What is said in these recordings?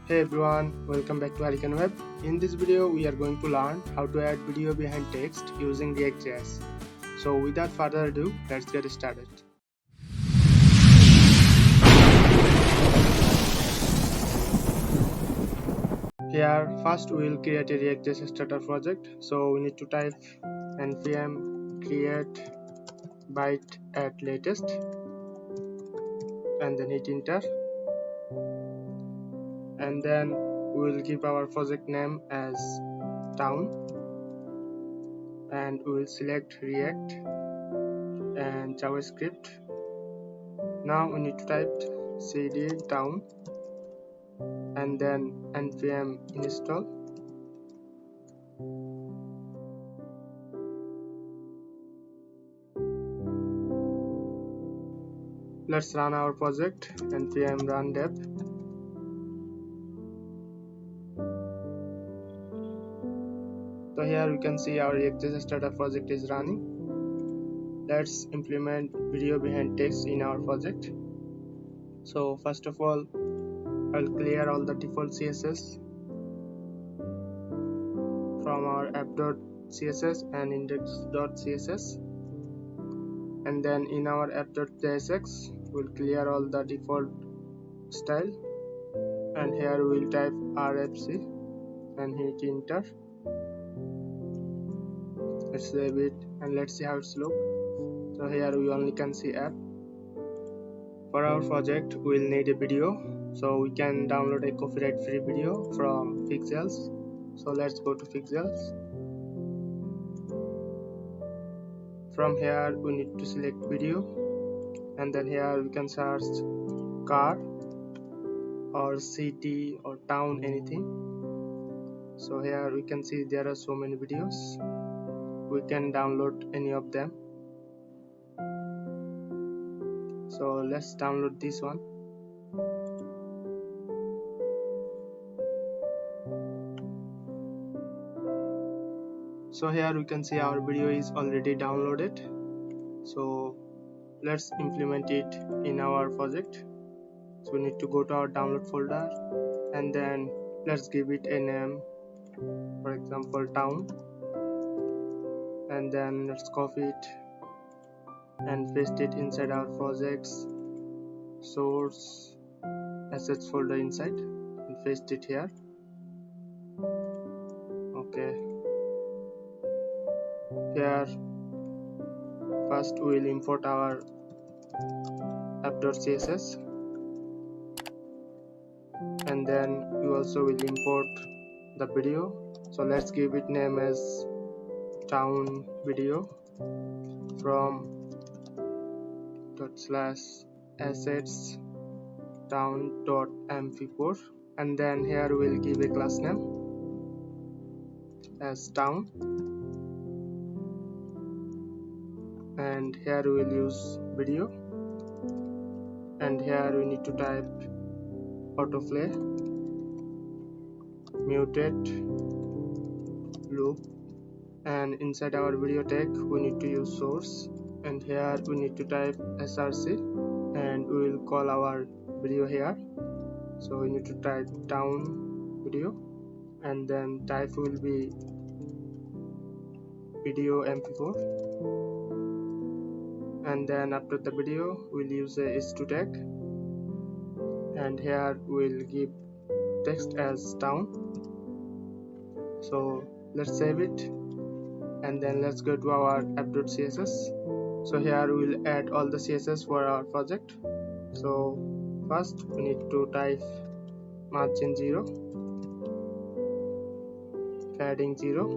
Hey everyone, welcome back to Hurricane Web. In this video, we are going to learn how to add video behind text using React.js. So without further ado, let's get started. Here, first we will create a React.js starter project. So we need to type npm create byte at latest and then hit enter. And then we will give our project name as town and we will select React and JavaScript. Now we need to type cd town and then npm install. Let's run our project. Npm run dev. So here we can see our React.js starter project is running. Let's implement video behind text in our project. So first of all, I'll clear all the default CSS from our app.css and index.css, and then in our app.jsx we'll clear all the default style, and here we'll type rfc and hit enter. Let's save it and let's see how it's look. So here we only can see app. For our project we'll need a video, so we can download a copyright free video from Pixels. So let's go to Pixels. From here we need to select video, and then here we can search car or city or town, anything. So here we can see there are so many videos. We can download any of them. So let's download this one. So here we can see our video is already downloaded. So let's implement it in our project. So we need to go to our download folder and then let's give it a name, for example town, and then let's copy it and paste it inside our projects source assets folder inside and paste it here. Okay, here first we will import our app.css, and then we also will import the video. So let's give it name as town video from /assets town.mp4, and then here we'll give a class name as town, and here we will use video, and here we need to type autoplay muted loop, and inside our video tag we need to use source, and here we need to type src, and we will call our video here. So we need to type town video, and then type will be video mp4, and then after the video we'll use a h2 tag, and here we'll give text as town. So let's save it and then let's go to our app.css. So here we'll add all the css for our project. So first we need to type margin 0, padding 0,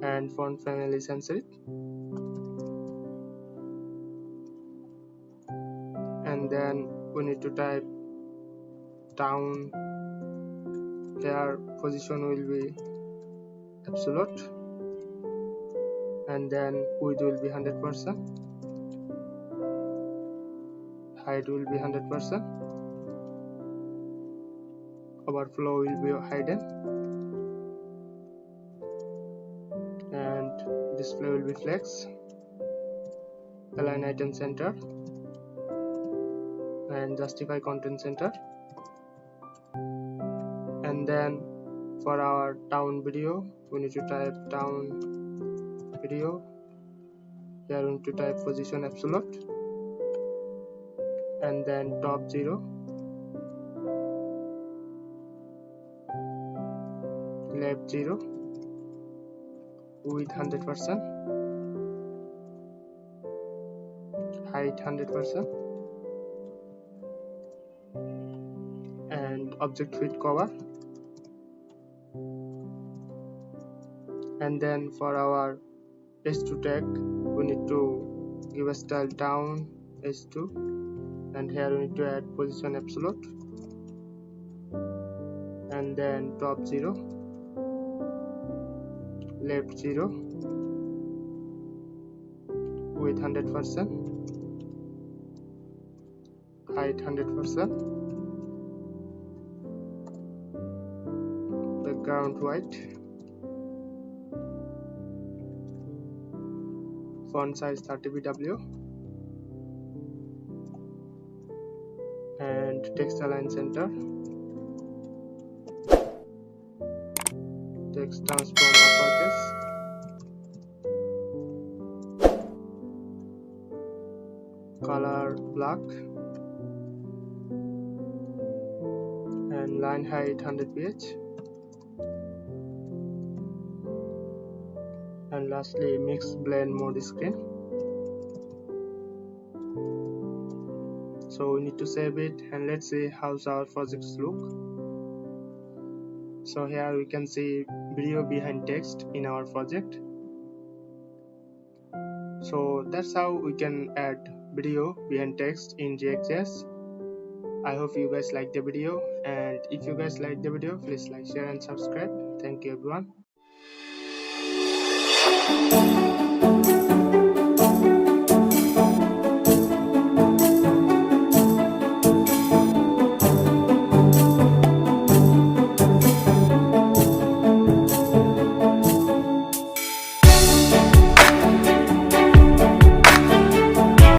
and font family sans serif, and then we need to type town. Here position will be absolute, and then width will be 100%, height will be 100%, overflow will be hidden, and display will be flex, align item center, and justify content center. then for our down video we need to type down video. Here we need to type position absolute, and then top 0, left 0, width 100%, height 100%, and object fit cover. And then for our h2 tag we need to give a style down h2, and here we need to add position absolute, and then top 0, left 0, width 100%, height 100%, background white, font size 30 pw, and text align center, text transform uppercase, color black, and line height 100 ph, and lastly mix blend mode screen. So we need to save it, and let's see how's our projects look. So here we can see video behind text in our project. So that's how we can add video behind text in React.js. I hope you guys like the video, and if you guys like the video, please like, share and subscribe. Thank you everyone.